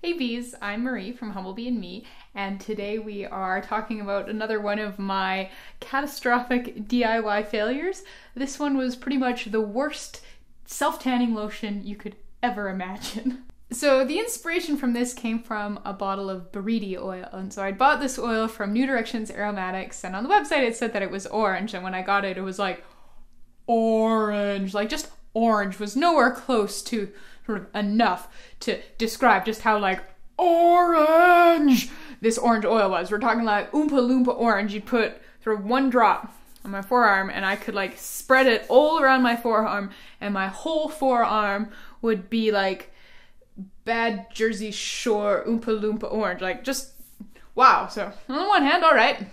Hey bees, I'm Marie from Humblebee and Me, and today we are talking about another one of my catastrophic DIY failures. This one was pretty much the worst self-tanning lotion you could ever imagine. So the inspiration from this came from a bottle of buriti oil, and so I bought this oil from New Directions Aromatics, and on the website it said that it was orange, and when I got it, it was like orange, like just orange, was nowhere close to sort of enough to describe just how like orange this orange oil was. We're talking like Oompa Loompa orange. You'd put sort of one drop on my forearm and I could like spread it all around my forearm and my whole forearm would be like bad Jersey Shore Oompa Loompa orange. Like just wow. So on the one hand, all right,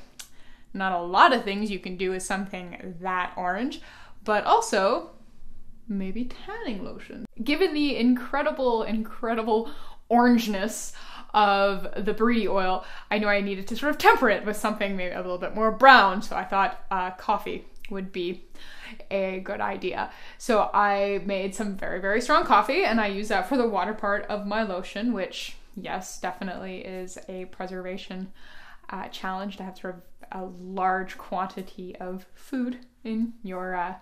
not a lot of things you can do with something that orange, but also maybe tanning lotion. Given the incredible orangeness of the buriti oil, I knew I needed to sort of temper it with something maybe a little bit more brown, so I thought coffee would be a good idea. So I made some very strong coffee, and I used that for the water part of my lotion, which, yes, definitely is a preservation challenge to have sort of a large quantity of food in your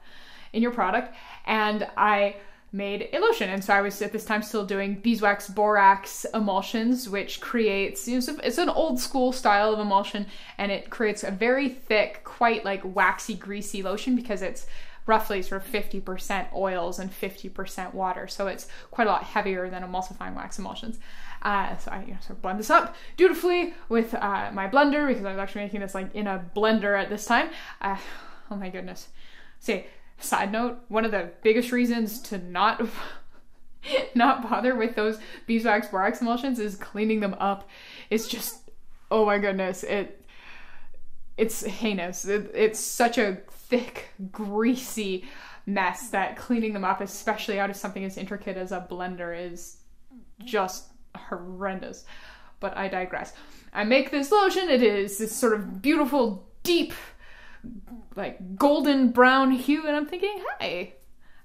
product. And I made a lotion, and so I was at this time still doing beeswax borax emulsions, which creates, you know, it's an old school style of emulsion, and it creates a very thick, quite like waxy, greasy lotion because it's roughly sort of 50% oils and 50% water, so it's quite a lot heavier than emulsifying wax emulsions. So I sort of blend this up dutifully with my blender, because I was actually making this like in a blender at this time. Oh my goodness. See, side note, one of the biggest reasons to not bother with those beeswax borax emulsions is cleaning them up. It's just, oh my goodness, it's heinous. It's such a thick, greasy mess that cleaning them up, especially out of something as intricate as a blender, is just horrendous. But I digress. I make this lotion. It is this sort of beautiful, deep, like golden brown hue, and I'm thinking, hey,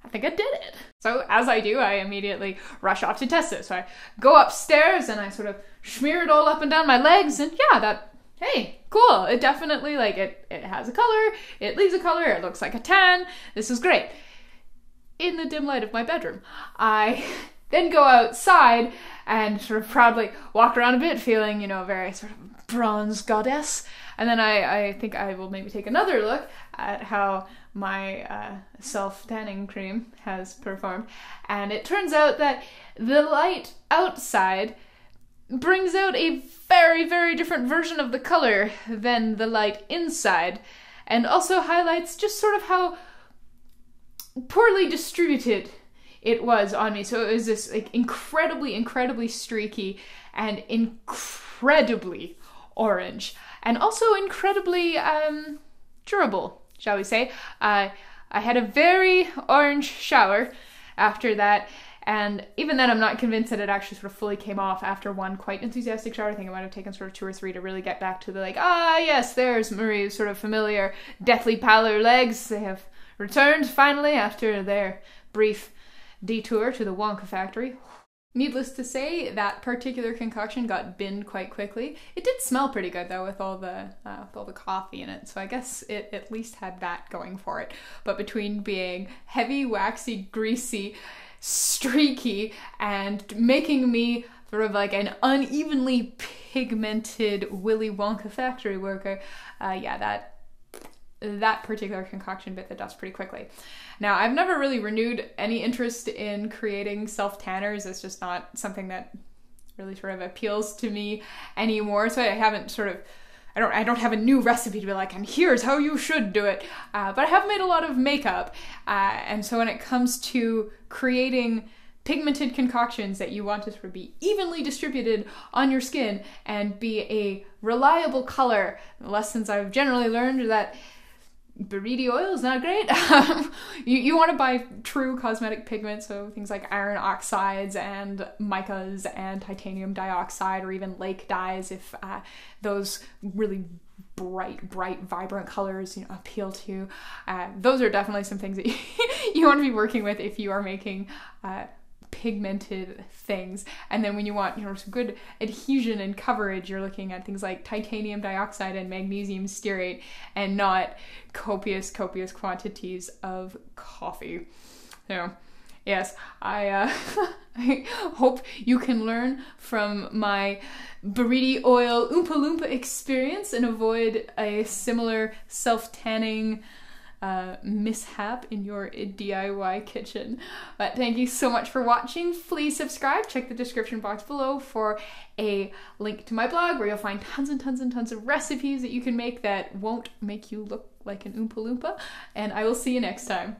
I think I did it. So as I do, I immediately rush off to test it. So I go upstairs and I sort of smear it all up and down my legs, and yeah, hey, cool. It definitely, like, it has a color, it leaves a color, it looks like a tan. This is great. In the dim light of my bedroom, I then go outside and sort of proudly walk around a bit, feeling, you know, very sort of bronze goddess. And then I think I will maybe take another look at how my self-tanning cream has performed. And it turns out that the light outside brings out a very different version of the color than the light inside, and also highlights just sort of how poorly distributed it was on me. So it was this like incredibly streaky and incredibly orange, and also incredibly durable, shall we say. I had a very orange shower after that, and even then I'm not convinced that it actually sort of fully came off after one quite enthusiastic shower. I think it might have taken sort of 2 or 3 to really get back to the like, yes, there's Marie's sort of familiar deathly pallor legs. They have returned finally after their brief detour to the Wonka factory. Needless to say, that particular concoction got binned quite quickly. It did smell pretty good though, with all the coffee in it, so I guess it at least had that going for it. But between being heavy, waxy, greasy, streaky, and making me sort of like an unevenly pigmented Willy Wonka factory worker, yeah, that particular concoction bit the dust pretty quickly. Now, I've never really renewed any interest in creating self-tanners. It's just not something that really sort of appeals to me anymore. So I haven't sort of, I don't have a new recipe to be like, and here's how you should do it. But I have made a lot of makeup. And so when it comes to creating pigmented concoctions that you want to sort of be evenly distributed on your skin and be a reliable color, the lessons I've generally learned that buriti oil is not great. You want to buy true cosmetic pigments, so things like iron oxides and micas and titanium dioxide, or even lake dyes, if those really bright, vibrant colors, you know, appeal to you. Those are definitely some things that you want to be working with if you are making pigmented things. And then when you want, some good adhesion and coverage, you're looking at things like titanium dioxide and magnesium stearate, and not copious quantities of coffee. So yes, I hope you can learn from my buriti oil Oompa Loompa experience and avoid a similar self-tanning mishap in your DIY kitchen. But thank you so much for watching. Please subscribe. Check the description box below for a link to my blog where you'll find tons and tons of recipes that you can make that won't make you look like an Oompa Loompa. And I will see you next time.